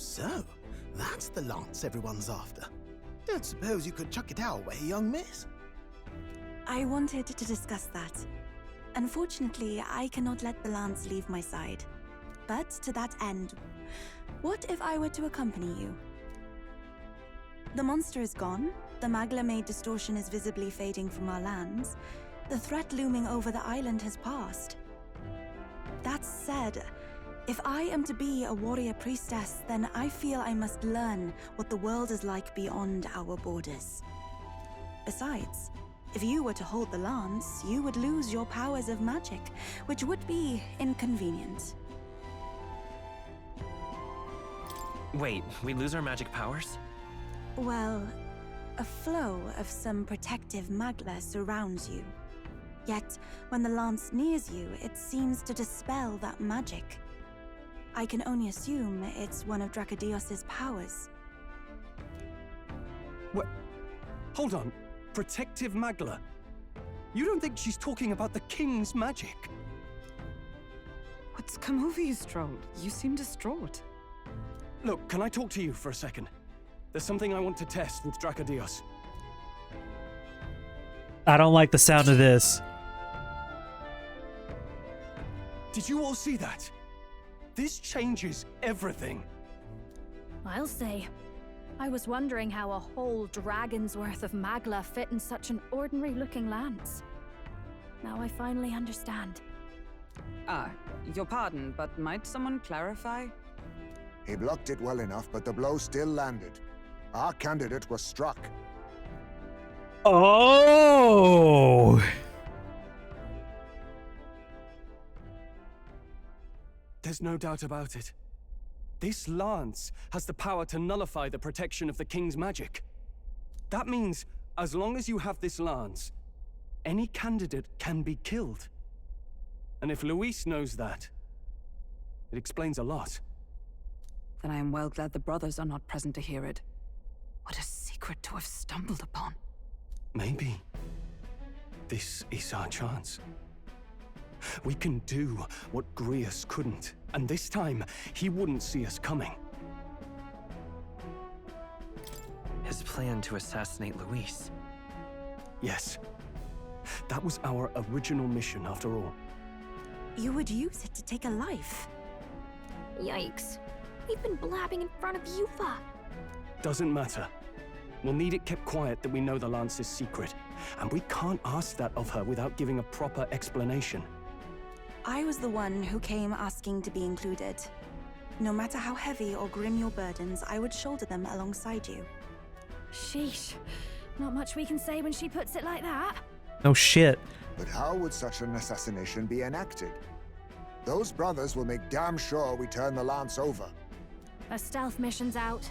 So, that's the lance everyone's after. Don't suppose you could chuck it our way, young miss? I wanted to discuss that. Unfortunately, I cannot let the lance leave my side. But to that end, what if I were to accompany you? The monster is gone, the Magla-made distortion is visibly fading from our lands, the threat looming over the island has passed. That said, if I am to be a warrior priestess, then I feel I must learn what the world is like beyond our borders. Besides, if you were to hold the lance, you would lose your powers of magic, which would be inconvenient. Wait, we lose our magic powers? Well, a flow of some protective magla surrounds you. Yet, when the lance nears you, it seems to dispel that magic. I can only assume it's one of Dracodios's powers. What? Hold on. Protective magla? You don't think she's talking about the king's magic? What's come over you, Stroll? You seem distraught. Look, can I talk to you for a second? There's something I want to test with Dracodios. I don't like the sound of this. Did you all see that? This changes everything. I'll say. I was wondering how a whole dragon's worth of magla fit in such an ordinary-looking lance. Now I finally understand. Your pardon, but might someone clarify? He blocked it well enough, but the blow still landed. Our candidate was struck. Oh! There's no doubt about it. This lance has the power to nullify the protection of the king's magic. That means, as long as you have this lance, any candidate can be killed. And if Luis knows that, it explains a lot. Then I am well glad the brothers are not present to hear it. What a secret to have stumbled upon. Maybe this is our chance. We can do what Grius couldn't, and this time, he wouldn't see us coming. His plan to assassinate Luis. Yes. That was our original mission, after all. You would use it to take a life. Yikes. We've been blabbing in front of Eupha. Doesn't matter. We'll need it kept quiet that we know the lance is secret, and we can't ask that of her without giving a proper explanation. I was the one who came asking to be included. No matter how heavy or grim your burdens, I would shoulder them alongside you. Sheesh. Not much we can say when she puts it like that. No shit. But how would such an assassination be enacted? Those brothers will make damn sure we turn the lance over. A stealth mission's out.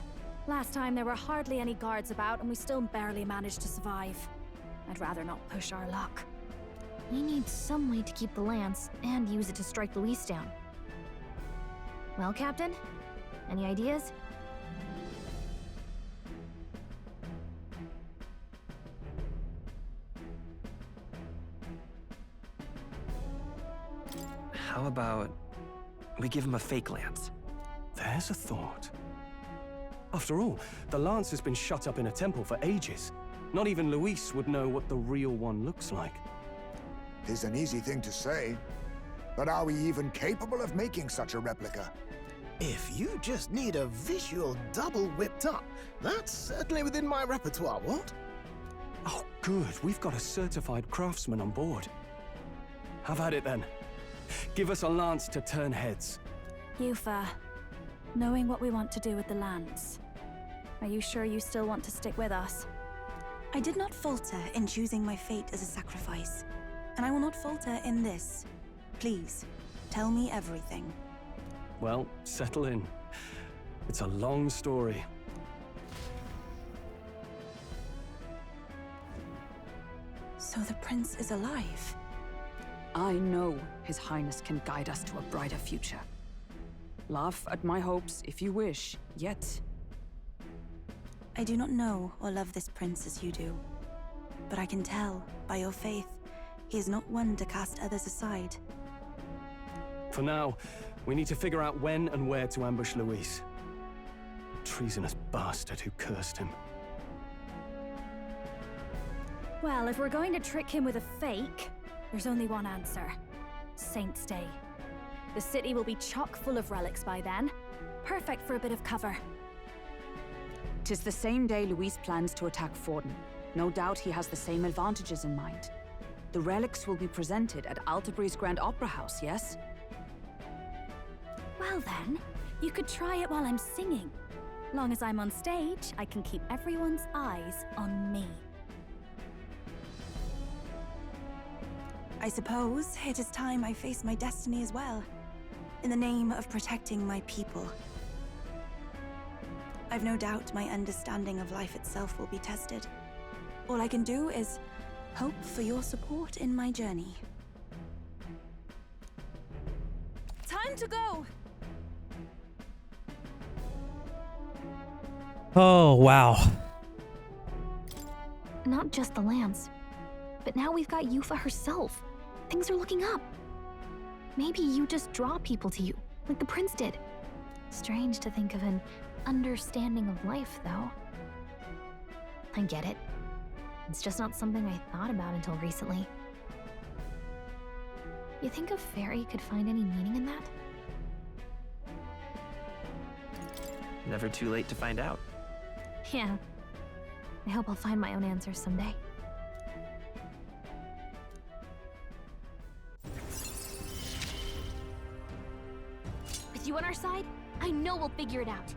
Last time there were hardly any guards about and we still barely managed to survive. I'd rather not push our luck. We need some way to keep the lance and use it to strike Luis down. Well, Captain? Any ideas? How about we give him a fake lance? There's a thought. After all, the lance has been shut up in a temple for ages. Not even Luis would know what the real one looks like. 'Tis an easy thing to say, but are we even capable of making such a replica? If you just need a visual double whipped up, that's certainly within my repertoire, what? Oh, good. We've got a certified craftsman on board. Have at it then. Give us a lance to turn heads. Eupha, knowing what we want to do with the lance, are you sure you still want to stick with us? I did not falter in choosing my fate as a sacrifice, and I will not falter in this. Please, tell me everything. Well, settle in. It's a long story. So the prince is alive? I know His Highness can guide us to a brighter future. Laugh at my hopes if you wish, yet... I do not know or love this prince as you do, but I can tell, by your faith, he is not one to cast others aside. For now, we need to figure out when and where to ambush Luis. treasonous bastard who cursed him. Well, if we're going to trick him with a fake, there's only one answer. Saint's Day. The city will be chock full of relics by then. Perfect for a bit of cover. 'Tis the same day Luis plans to attack Forden. No doubt he has the same advantages in mind. The relics will be presented at Altabri's Grand Opera House, yes? Well then, you could try it while I'm singing. Long as I'm on stage, I can keep everyone's eyes on me. I suppose it is time I face my destiny as well, in the name of protecting my people. I've no doubt my understanding of life itself will be tested. All I can do is hope for your support in my journey. Time to go! Oh, wow. Not just the lance, but now we've got Eupha herself. Things are looking up. Maybe you just draw people to you, like the prince did. Strange to think of an understanding of life, though. I get it. It's just not something I thought about until recently. You think a fairy could find any meaning in that? Never too late to find out. Yeah. I hope I'll find my own answers someday. With you on our side, I know we'll figure it out.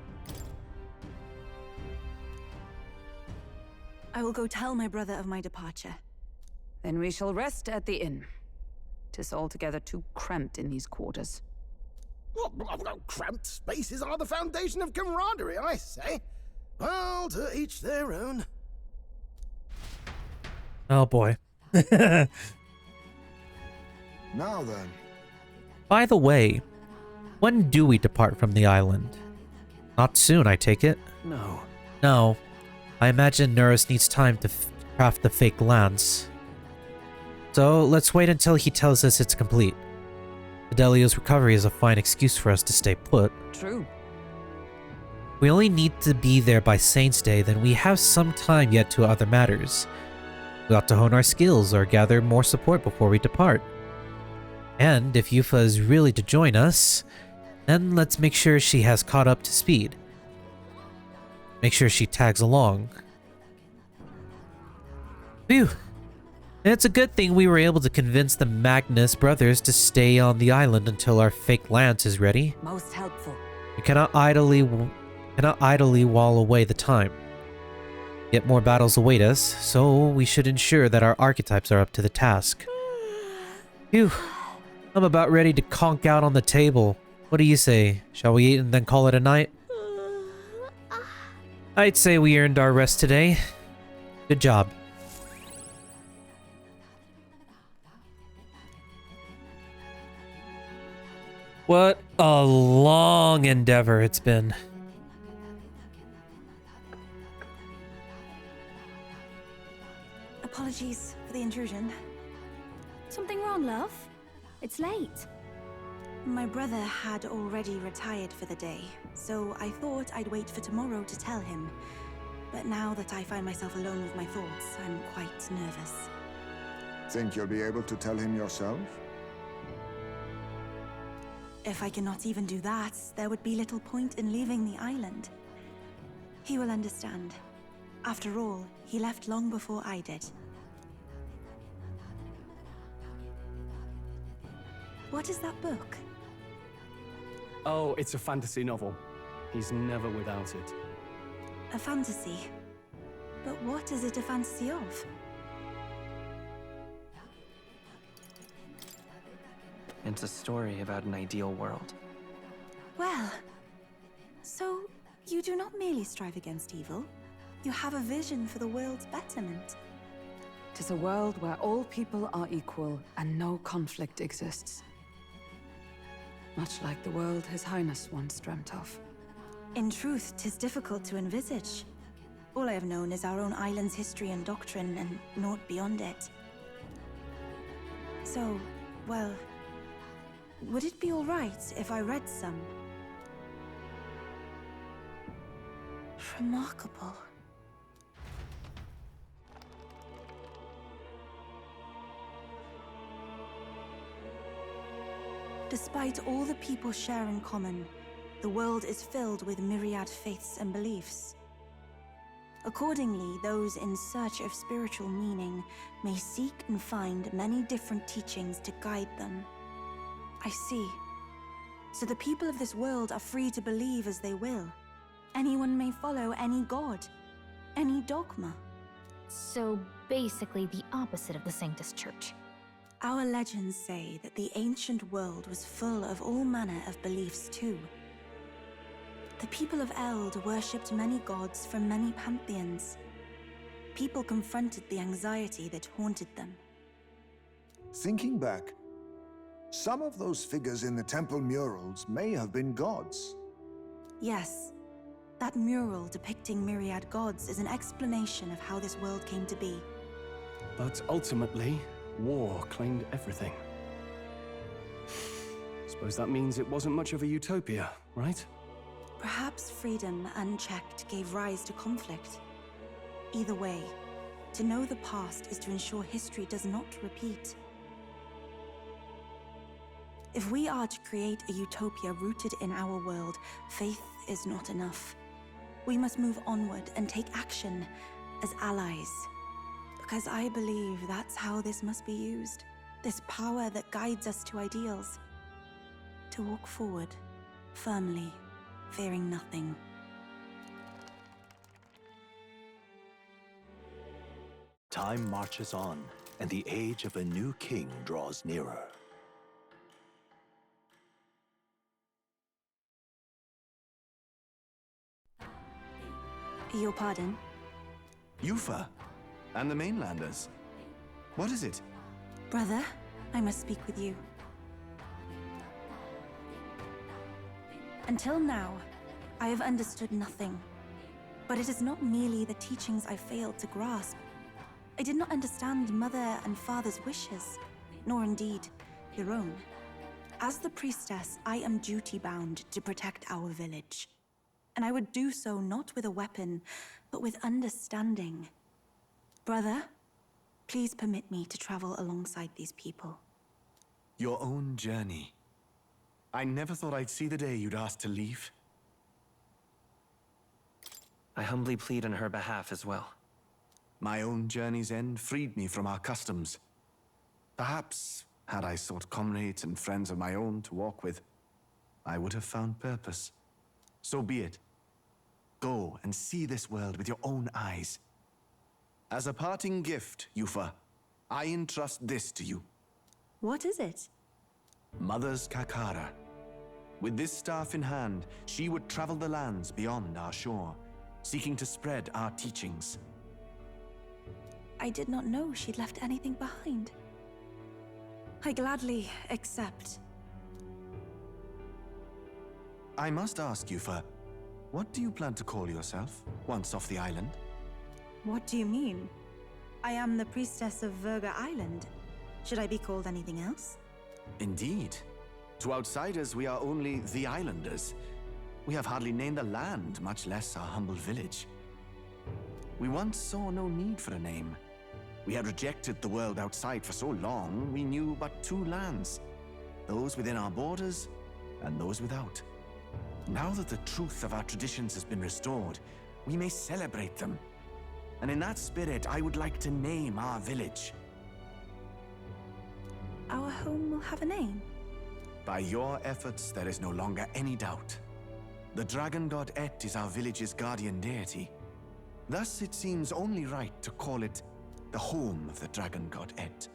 I will go tell my brother of my departure. Then we shall rest at the inn. 'Tis altogether too cramped in these quarters. Cramped spaces are the foundation of camaraderie, I say. Well, to each their own. Oh boy. Now then. By the way, when do we depart from the island? Not soon, I take it? No. No. I imagine Neuras needs time to craft the fake lance. So let's wait until he tells us it's complete. Fidelio's recovery is a fine excuse for us to stay put. True. We only need to be there by Saint's Day, then we have some time yet to other matters. We ought to hone our skills or gather more support before we depart. And if Eupha is really to join us, then let's make sure she has caught up to speed. Make sure she tags along. Phew. It's a good thing we were able to convince the Magnus brothers to stay on the island until our fake lance is ready. Most helpful. We cannot idly while away the time. Yet more battles await us, so we should ensure that our archetypes are up to the task. Phew. I'm about ready to conk out on the table. What do you say? Shall we eat and then call it a night? I'd say we earned our rest today. Good job. What a long endeavor it's been. Apologies for the intrusion. Something wrong, love? It's late. My brother had already retired for the day, so I thought I'd wait for tomorrow to tell him. But now that I find myself alone with my thoughts, I'm quite nervous. Think you'll be able to tell him yourself? If I cannot even do that, there would be little point in leaving the island. He will understand. After all, he left long before I did. What is that book? Oh, it's a fantasy novel. He's never without it. A fantasy? But what is it a fantasy of? It's a story about an ideal world. Well, so you do not merely strive against evil. You have a vision for the world's betterment. 'Tis a world where all people are equal and no conflict exists. Much like the world His Highness once dreamt of. In truth, 'tis difficult to envisage. All I have known is our own island's history and doctrine, and naught beyond it. So, well, would it be all right if I read some? Remarkable. Despite all the people share in common, the world is filled with myriad faiths and beliefs. Accordingly, those in search of spiritual meaning may seek and find many different teachings to guide them. I see. So the people of this world are free to believe as they will. Anyone may follow any god, any dogma. So basically the opposite of the Sanctus Church. Our legends say that the ancient world was full of all manner of beliefs too. The people of Eld worshipped many gods from many pantheons. People confronted the anxiety that haunted them. Thinking back, some of those figures in the temple murals may have been gods. Yes, that mural depicting myriad gods is an explanation of how this world came to be. But ultimately, war claimed everything. Suppose that means it wasn't much of a utopia, right? Perhaps freedom unchecked gave rise to conflict. Either way, to know the past is to ensure history does not repeat. If we are to create a utopia rooted in our world, faith is not enough. We must move onward and take action as allies. Because I believe that's how this must be used. This power that guides us to ideals. To walk forward, firmly, fearing nothing. Time marches on, and the age of a new king draws nearer. Your pardon? Eupha, and the mainlanders. What is it? Brother, I must speak with you. Until now, I have understood nothing. But it is not merely the teachings I failed to grasp. I did not understand Mother and Father's wishes, nor indeed your own. As the priestess, I am duty-bound to protect our village. And I would do so not with a weapon, but with understanding. Brother, please permit me to travel alongside these people. Your own journey. I never thought I'd see the day you'd ask to leave. I humbly plead on her behalf as well. My own journey's end freed me from our customs. Perhaps, had I sought comrades and friends of my own to walk with, I would have found purpose. So be it. Go and see this world with your own eyes. As a parting gift, Eupha, I entrust this to you. What is it? Mother's Kakara. With this staff in hand, she would travel the lands beyond our shore, seeking to spread our teachings. I did not know she'd left anything behind. I gladly accept. I must ask, Eupha, what do you plan to call yourself, once off the island? What do you mean? I am the priestess of Verga Island. Should I be called anything else? Indeed. To outsiders, we are only the islanders. We have hardly named the land, much less our humble village. We once saw no need for a name. We had rejected the world outside for so long, we knew but two lands. Those within our borders, and those without. Now that the truth of our traditions has been restored, we may celebrate them. And in that spirit, I would like to name our village. Our home will have a name? By your efforts, there is no longer any doubt. The dragon god Et is our village's guardian deity. Thus, it seems only right to call it the home of the dragon god Et.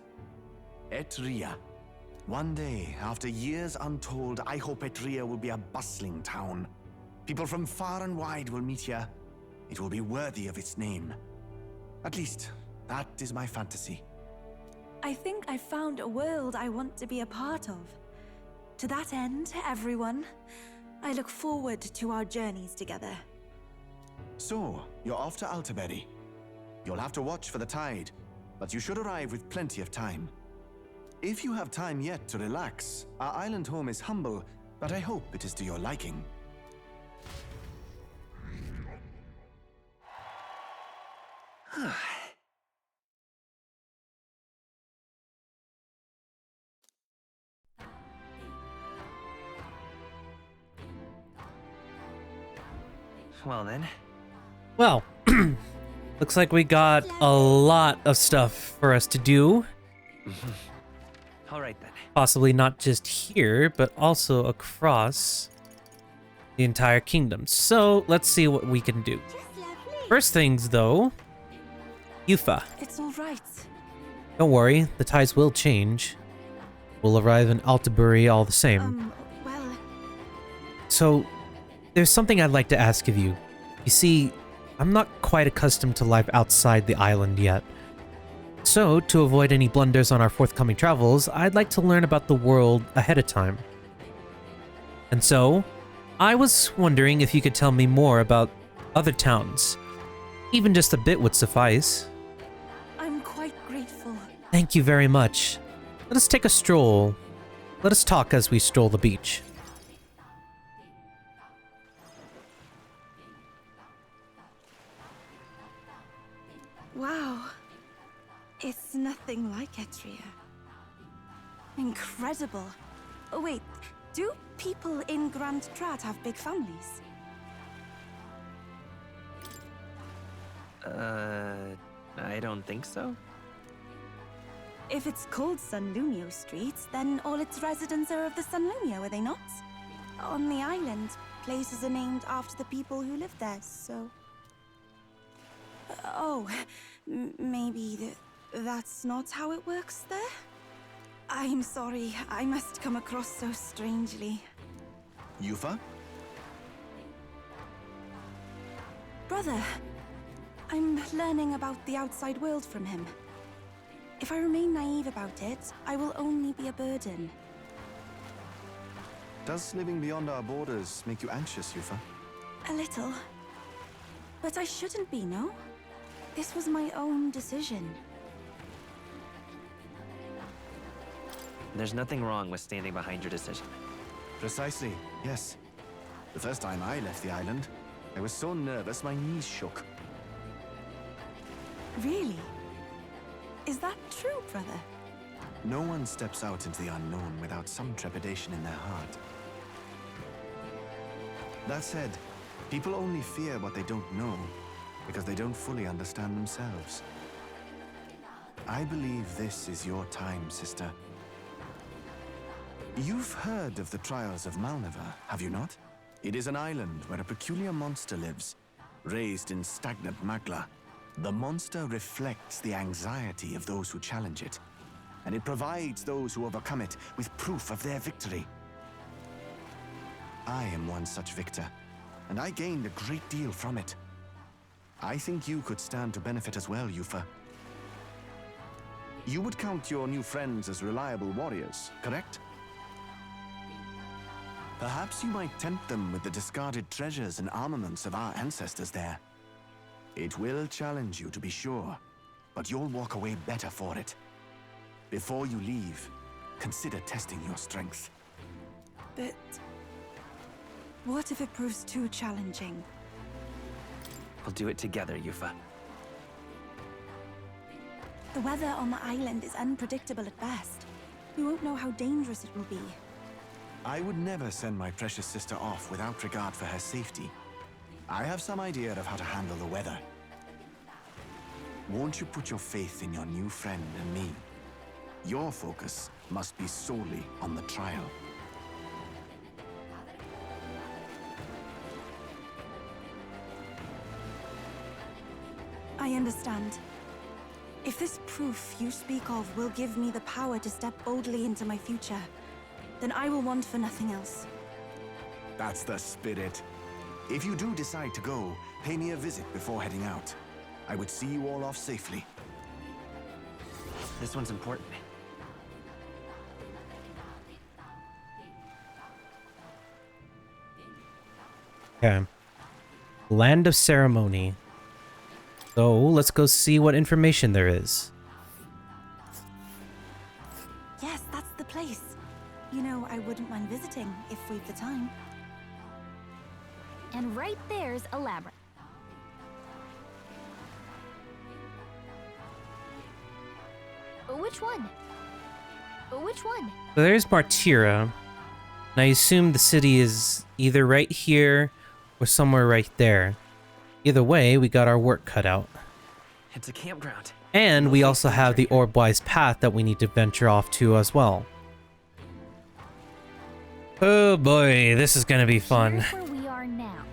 Etria. One day, after years untold, I hope Etria will be a bustling town. People from far and wide will meet here. It will be worthy of its name. At least, that is my fantasy. I think I found a world I want to be a part of. To that end, everyone, I look forward to our journeys together. So, you're off to Alterberry. You'll have to watch for the tide, but you should arrive with plenty of time. If you have time yet to relax, our island home is humble, but I hope it is to your liking. Well then. Well, looks like we got a lot of stuff for us to do. All right then. Possibly not just here, but also across the entire kingdom. So let's see what we can do. First things though, Eupha. It's all right. Don't worry, the tides will change. We'll arrive in Altabury all the same. Well... So, there's something I'd like to ask of you. You see, I'm not quite accustomed to life outside the island yet. So, to avoid any blunders on our forthcoming travels, I'd like to learn about the world ahead of time. And so, I was wondering if you could tell me more about other towns. Even just a bit would suffice. I'm quite grateful. Thank you very much. Let us take a stroll. Let us talk as we stroll the beach. Wow. It's nothing like Etria. Incredible. Oh, wait, do people in Grand Trat have big families? I don't think so. If it's called Sunlumio Street, then all its residents are of the Sunlumio, are they not? On the island, places are named after the people who live there, so... maybe that's not how it works there? I'm sorry, I must come across so strangely. Eupha? Brother, I'm learning about the outside world from him. If I remain naive about it, I will only be a burden. Does living beyond our borders make you anxious, Eupha? A little. But I shouldn't be, no? This was my own decision. There's nothing wrong with standing behind your decision. Precisely, yes. The first time I left the island, I was so nervous my knees shook. Really? Is that true, brother? No one steps out into the unknown without some trepidation in their heart. That said, people only fear what they don't know because they don't fully understand themselves. I believe this is your time, sister. You've heard of the trials of Malnever, have you not? It is an island where a peculiar monster lives, raised in stagnant magla. The monster reflects the anxiety of those who challenge it, and it provides those who overcome it with proof of their victory. I am one such victor, and I gained a great deal from it. I think you could stand to benefit as well, Eupha. You would count your new friends as reliable warriors, correct? Perhaps you might tempt them with the discarded treasures and armaments of our ancestors there. It will challenge you, to be sure, but you'll walk away better for it. Before you leave, consider testing your strength. But... what if it proves too challenging? We'll do it together, Eupha. The weather on the island is unpredictable at best. We won't know how dangerous it will be. I would never send my precious sister off without regard for her safety. I have some idea of how to handle the weather. Won't you put your faith in your new friend and me? Your focus must be solely on the trial. I understand. If this proof you speak of will give me the power to step boldly into my future, then I will want for nothing else. That's the spirit. If you do decide to go, pay me a visit before heading out. I would see you all off safely. This one's important. Okay. Land of Ceremony. So, let's go see what information there is. Yes, that's the place. You know, I wouldn't mind visiting if we've the time. And right there's a labyrinth. Which one? Which one? So there's Martira. And I assume the city is either right here or somewhere right there. Either way, we got our work cut out. It's a campground. And we also have the Orbwise path that we need to venture off to as well. Oh boy, this is gonna be fun. Here's where we are now.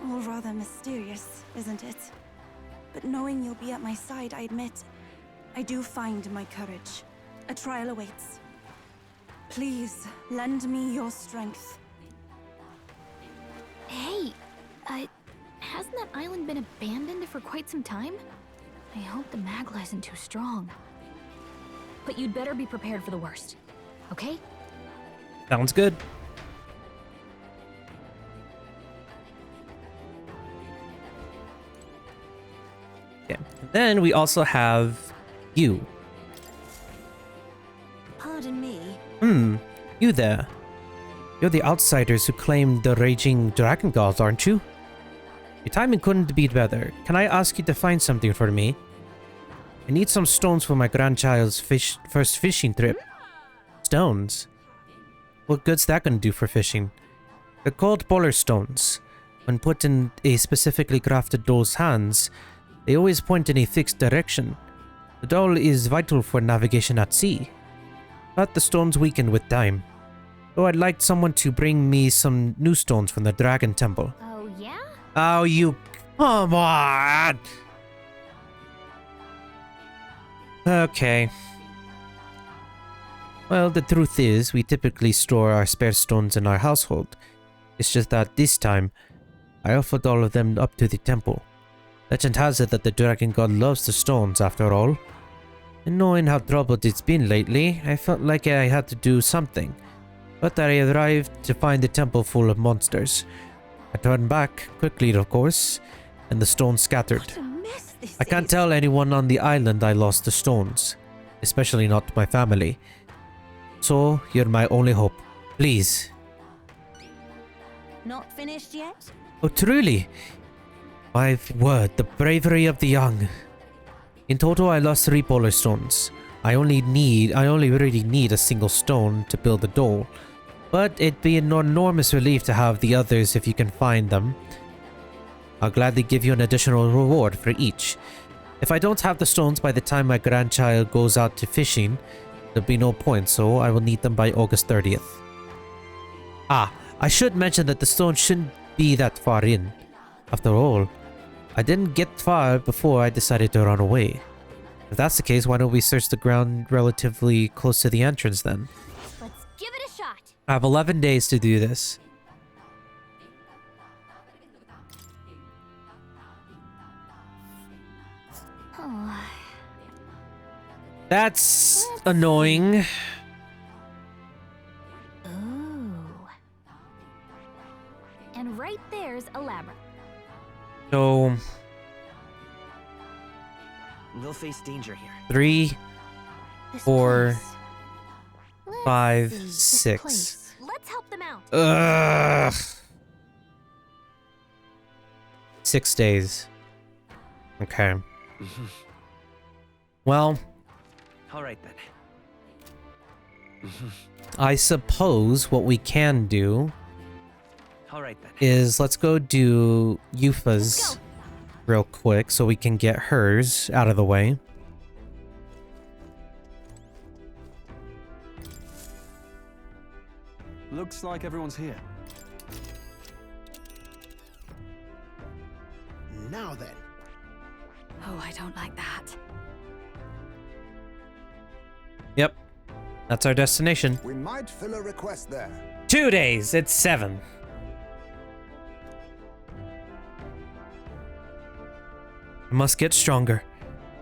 All rather mysterious, isn't it? But knowing you'll be at my side, I admit, I do find my courage. A trial awaits. Please, lend me your strength. Hey, hasn't that island been abandoned for quite some time? I hope the Magla isn't too strong. But you'd better be prepared for the worst, okay? Sounds good. Yeah. And then we also have you. Pardon me. You there. You're the outsiders who claimed the raging dragon gods, aren't you? Your timing couldn't be better. Can I ask you to find something for me? I need some stones for my grandchild's first fishing trip. Stones? What good's that gonna do for fishing? They're called polar stones. When put in a specifically crafted doll's hands, they always point in a fixed direction. The doll is vital for navigation at sea. But the stones weaken with time. So I'd like someone to bring me some new stones from the Dragon Temple. Oh, yeah? Oh, you... Come on! Okay. Well, the truth is, we typically store our spare stones in our household. It's just that this time, I offered all of them up to the temple. Legend has it that the dragon god loves the stones, after all. And knowing how troubled it's been lately, I felt like I had to do something. But I arrived to find the temple full of monsters. I turned back, quickly of course, and the stones scattered. What a mess this I can't is. tell anyone on the island I lost the stones. Especially not my family. So, you're my only hope. Please. Not finished yet? Oh, truly? My word, the bravery of the young. In total, I lost 3 polar stones. I only really need a single stone to build a doll. But it'd be an enormous relief to have the others if you can find them. I'll gladly give you an additional reward for each. If I don't have the stones by the time my grandchild goes out to fishing, there'll be no point, so I will need them by August 30th. Ah, I should mention that the stones shouldn't be that far in. After all, I didn't get far before I decided to run away. If that's the case, why don't we search the ground relatively close to the entrance then? Let's give it a shot. I have 11 days to do this. Oh. That's annoying. Ooh. And right there's a labyrinth. So, They'll face danger here. 3, This 4, place. Let's 5, see, this 6. place. Let's help them out. Ugh. 6 days. Okay. Well, All right then. I suppose what we can do All right then. is let's go do Eupha's Let's go. real quick so we can get hers out of the way. Looks like everyone's here. Now then. Oh, I don't like that. Yep. That's our destination. We might fill a request there. 2 days. It's 7. I must get stronger.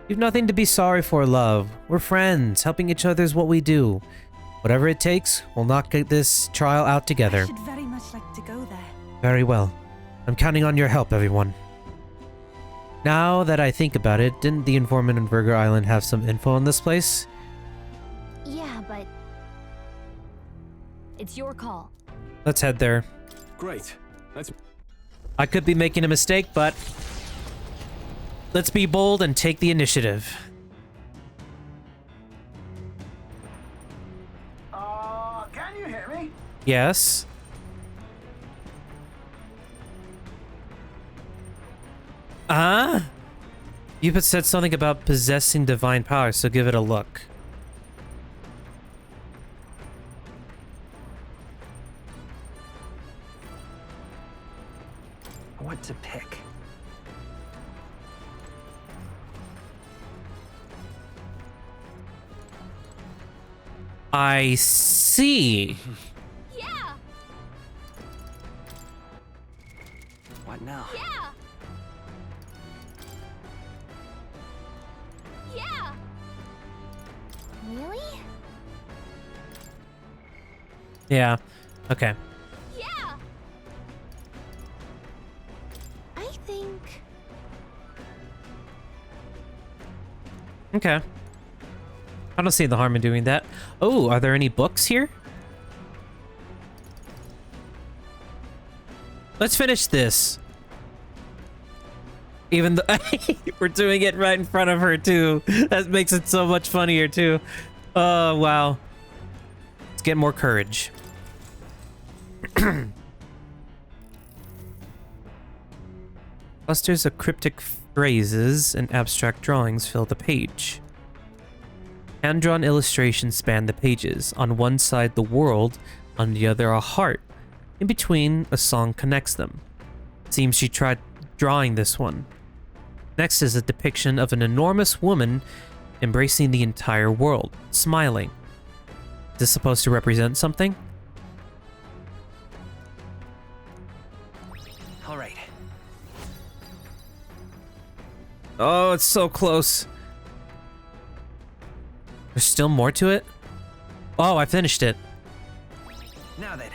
You've nothing to be sorry for, love. We're friends. Helping each other is what we do. Whatever it takes, we'll knock this trial out I together. should very much like to go there. Very well. I'm counting on your help, everyone. Now that I think about it, didn't the informant on Burger Island have some info on this place? Yeah, but it's your call. Let's head there. Great. Let's... I could be making a mistake, but let's be bold and take the initiative. Yes. Eupha said something about possessing divine power, so give it a look. What to pick? I see. Yeah! What now? Yeah! Yeah! Really? Yeah. Okay. Yeah! I think... Okay. I don't see the harm in doing that. Oh, are there any books here? Let's finish this. Even though we're doing it right in front of her too. That makes it so much funnier too. Oh, wow. Let's get more courage. Clusters of cryptic phrases and abstract drawings fill the page. Hand-drawn illustrations span the pages. On one side, the world, on the other, a heart. In between, a song connects them. Seems she tried drawing this one. Next is a depiction of an enormous woman embracing the entire world, smiling. Is this supposed to represent something? All right. Oh, it's so close. There's still more to it? Oh, I finished it. Now then.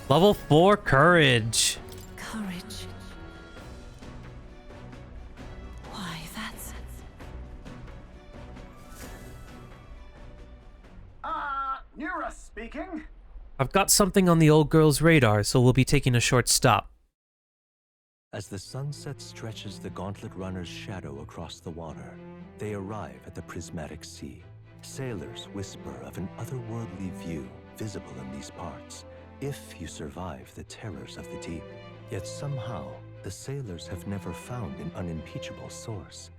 Level 4 courage. Courage. Why, that's... Neuras speaking. I've got something on the old girl's radar, so we'll be taking a short stop. As the sunset stretches the Gauntlet Runner's shadow across the water, they arrive at the prismatic sea. Sailors whisper of an otherworldly view visible in these parts, if you survive the terrors of the deep. Yet somehow, the sailors have never found an unimpeachable source,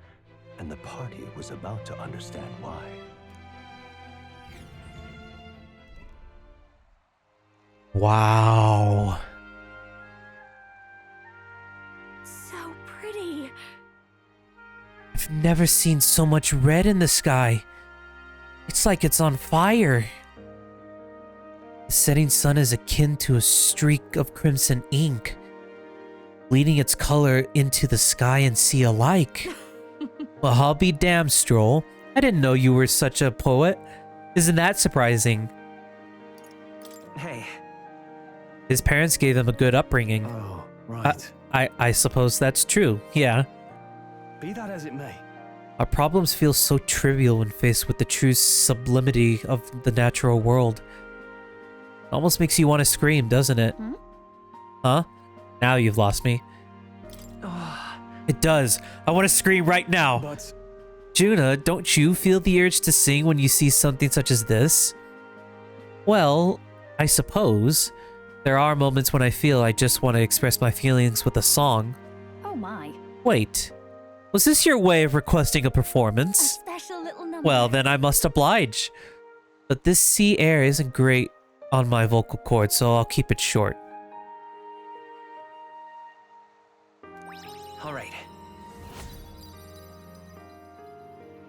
and the party was about to understand why. Wow. so pretty. I've never seen so much red in the sky. It's like it's on fire. The setting sun is akin to a streak of crimson ink, bleeding its color into the sky and sea alike. Well, I'll be damned, Stroll. I didn't know you were such a poet. Isn't that surprising? Hey. His parents gave him a good upbringing. Oh, right. I suppose that's true, yeah. Be that as it may. Our problems feel so trivial when faced with the true sublimity of the natural world. It almost makes you want to scream, doesn't it? Hmm? Huh? Now you've lost me. It does. I want to scream right now. But... Juna, don't you feel the urge to sing when you see something such as this? Well, I suppose. There are moments when I feel I just want to express my feelings with a song. Oh my. Wait. Was this your way of requesting a performance? Special little number. Well, then I must oblige. But this sea air isn't great on my vocal cords, so I'll keep it short. All right.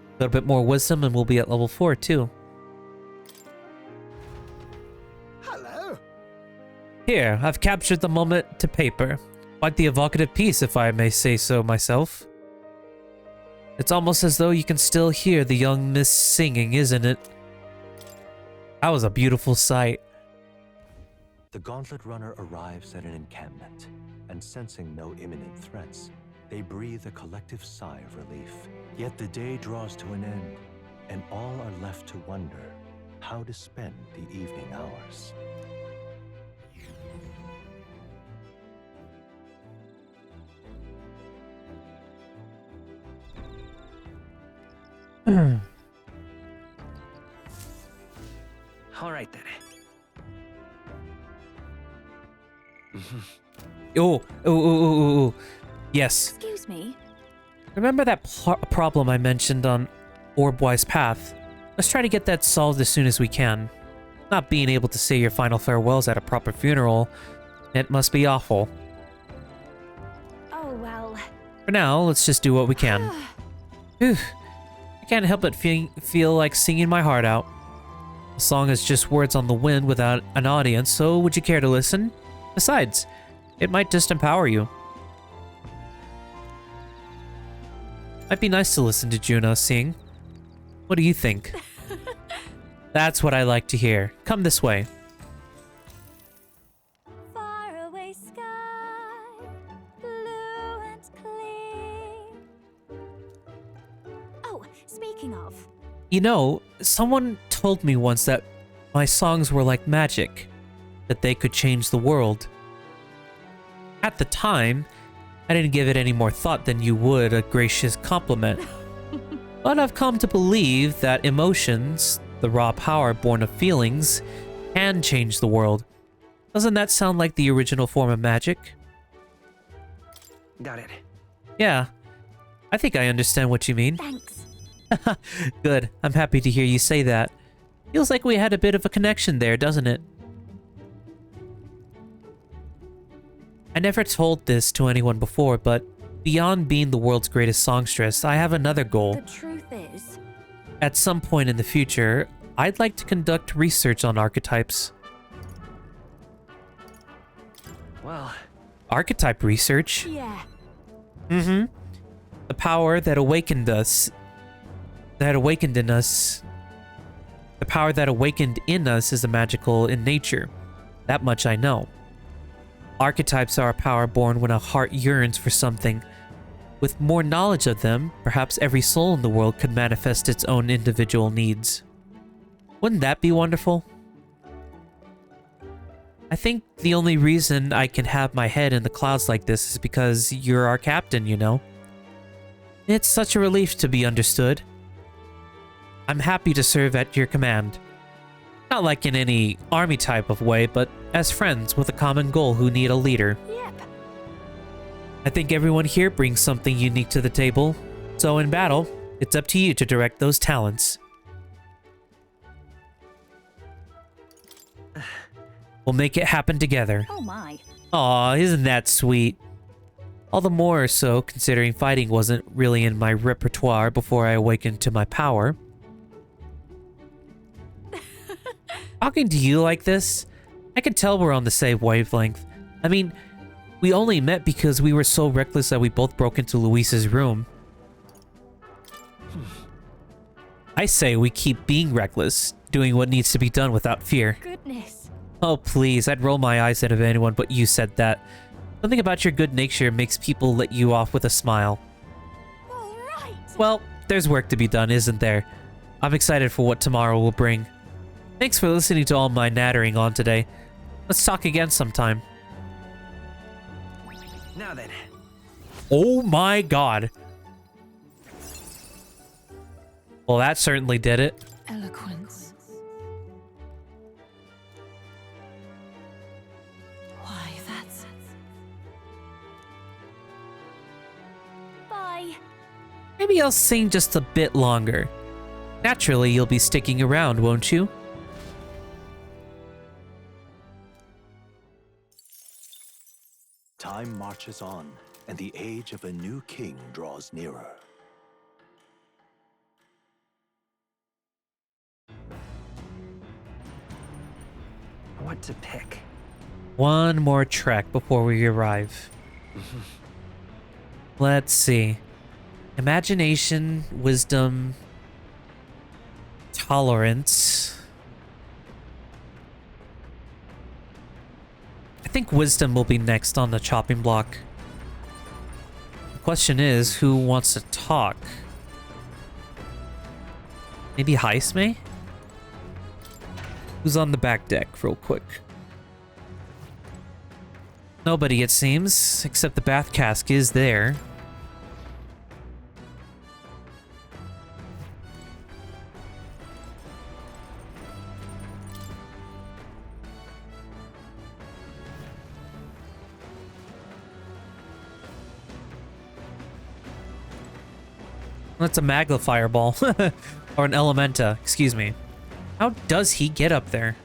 A little bit more wisdom and we'll be at level 4 too. Hello. Here, I've captured the moment to paper. Quite the evocative piece, if I may say so myself. It's almost as though you can still hear the young miss singing, isn't it? That was a beautiful sight. The Gauntlet Runner arrives at an encampment, and sensing no imminent threats, they breathe a collective sigh of relief. Yet the day draws to an end, and all are left to wonder how to spend the evening hours. All right then. Oh. Yes. Excuse me. Remember that problem I mentioned on Orbwise Path? Let's try to get that solved as soon as we can. Not being able to say your final farewells at a proper funeral, it must be awful. Oh, well. For now, let's just do what we can. Whew. I can't help but feel like singing my heart out. The song is just words on the wind without an audience, so would you care to listen? Besides, it might just empower you. Might be nice to listen to Juno sing. What do you think? That's what I like to hear. Come this way. Faraway sky, blue and clear. Oh, speaking of. You know, someone told me once that my songs were like magic, that they could change the world. At the time, I didn't give it any more thought than you would a gracious compliment. But I've come to believe that emotions, the raw power born of feelings, can change the world. Doesn't that sound like the original form of magic? Got it. Yeah, I think I understand what you mean. Thanks. Good, I'm happy to hear you say that. Feels like we had a bit of a connection there, doesn't it? I never told this to anyone before, but beyond being the world's greatest songstress, I have another goal. The truth is, At some point in the future, I'd like to conduct research on archetypes. Well, Archetype research? yeah. Mm-hmm. The power that awakened us. The power that awakened in us is magical in nature. That much I know. Archetypes are a power born when a heart yearns for something. With more knowledge of them, perhaps every soul in the world could manifest its own individual needs. Wouldn't that be wonderful? I think the only reason I can have my head in the clouds like this is because you're our captain, you know? It's such a relief to be understood. I'm happy to serve at your command. Not like in any army type of way, but as friends with a common goal who need a leader. Yep. I think everyone here brings something unique to the table, so in battle, it's up to you to direct those talents. We'll make it happen together. Oh my. Aw, isn't that sweet? All the more so considering fighting wasn't really in my repertoire before I awakened to my power. Talking to you like this, I can tell we're on the same wavelength. I mean, we only met because we were so reckless that we both broke into Luis's room. I say we keep being reckless, doing what needs to be done without fear. Goodness. Oh please, I'd roll my eyes at if anyone but you said that. Something about your good nature makes people let you off with a smile. All right. Well, there's work to be done, isn't there? I'm excited for what tomorrow will bring. Thanks for listening to all my nattering on today. Let's talk again sometime. now then. Oh my god. Well, that certainly did it. Eloquence. Why, that's... Bye. Maybe I'll sing just a bit longer. Naturally, you'll be sticking around, won't you? Time marches on, and the age of a new king draws nearer. What to pick? One more track before we arrive. Let's see. Imagination, wisdom, tolerance. I think wisdom will be next on the chopping block. The question is, who wants to talk? Maybe Heisme? Who's on the back deck, real quick? Nobody, it seems, except the bath cask is there. That's a Magla fireball. Or an Elementa, excuse me. How does he get up there?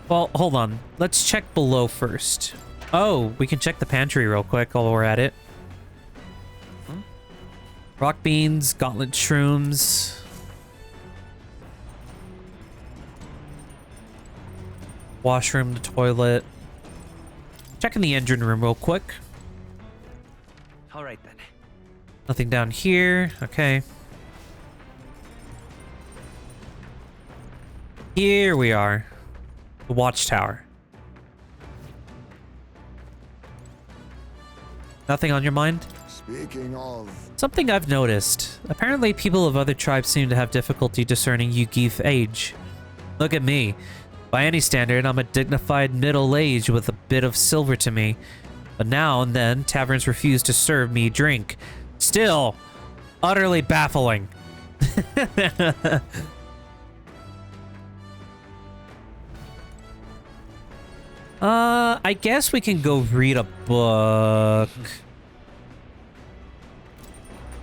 Well, hold on. Let's check below first. Oh, we can check the pantry real quick while we're at it. Rock beans, gauntlet shrooms. Washroom, the toilet. Checking the engine room real quick. All right then. Nothing down here. Okay. Here we are. The watchtower. Nothing on your mind? Speaking of... Something I've noticed. Apparently people of other tribes seem to have difficulty discerning Yugif age. Look at me. By any standard, I'm a dignified middle age with a bit of silver to me. But now and then, taverns refuse to serve me drink. Still, utterly baffling. I guess we can go read a book.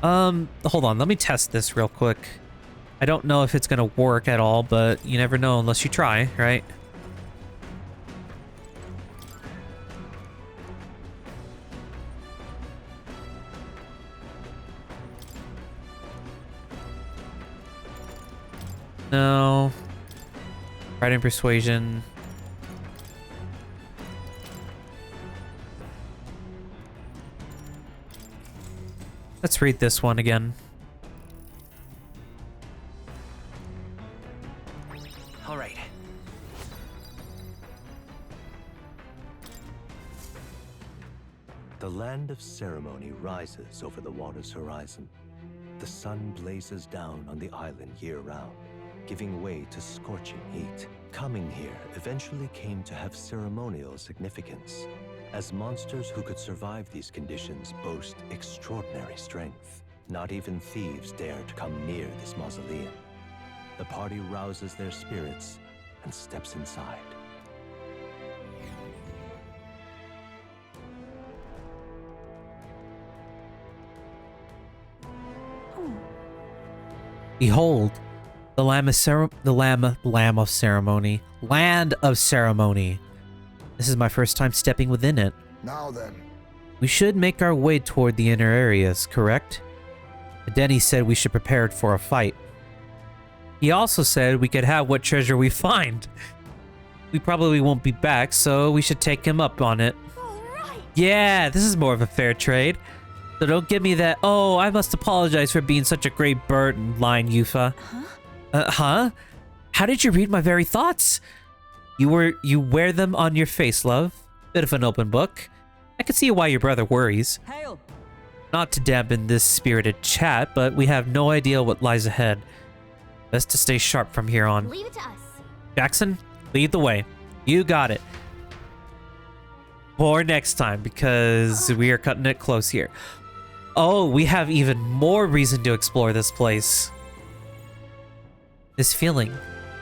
Hold on, let me test this real quick. I don't know if it's gonna work at all, but you never know unless you try, right? No. Pride and persuasion. Let's read this one again. All right. The land of ceremony rises over the water's horizon. The sun blazes down on the island year-round, giving way to scorching heat. Coming here eventually came to have ceremonial significance, as monsters who could survive these conditions boast extraordinary strength. Not even thieves dare to come near this mausoleum. The party rouses their spirits and steps inside. Behold, the Lamb of Ceremony. Land of Ceremony. This is my first time stepping within it. Now then. We should make our way toward the inner areas, correct? Denny said we should prepare for a fight. He also said we could have what treasure we find. We probably won't be back, so we should take him up on it. Right. Yeah, this is more of a fair trade. So don't give me that, oh, I must apologize for being such a great bird line, Eupha. Huh? How did you read my very thoughts? You wear them on your face, love. Bit of an open book. I can see why your brother worries. Hail! Not to dampen this spirited chat, but we have no idea what lies ahead. Best to stay sharp from here on. Leave it to us. Jackson, lead the way. You got it. Or next time, because we are cutting it close here. Oh, we have even more reason to explore this place. This feeling.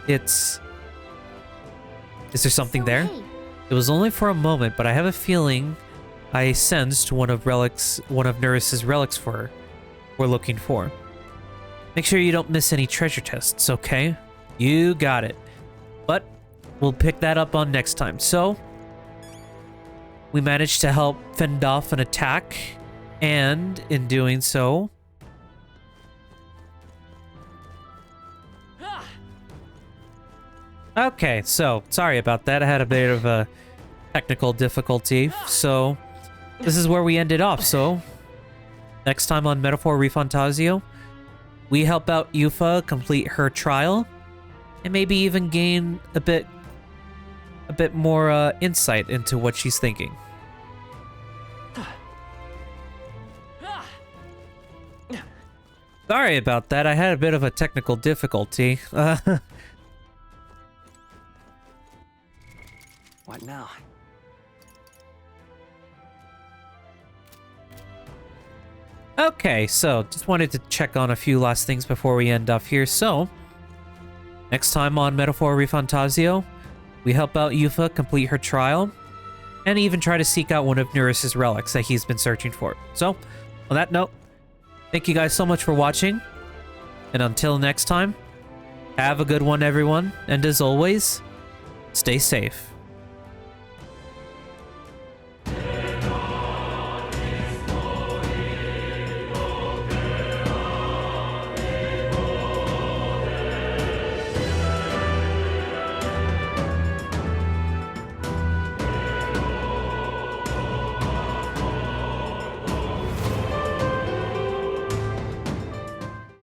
Is there something there? Hey. It was only for a moment, but I have a feeling I sensed one of Neuras' relics we're looking for. Make sure you don't miss any treasure chests, okay? You got it. But we'll pick that up on next time. So, we managed to help fend off an attack, and in doing so, okay, so sorry about that. I had a bit of a technical difficulty. So this is where we ended off. So next time on Metaphor ReFantazio, we help out Eupha complete her trial and maybe even gain a bit more insight into what she's thinking. Sorry about that. I had a bit of a technical difficulty. What now? Okay, so just wanted to check on a few last things before we end off here. So, next time on Metaphor ReFantazio, We help out Eupha complete her trial, and even try to seek out one of Neuras' relics that he's been searching for. So, on that note, thank you guys so much for watching, and until next time, have a good one, everyone, and as always, stay safe.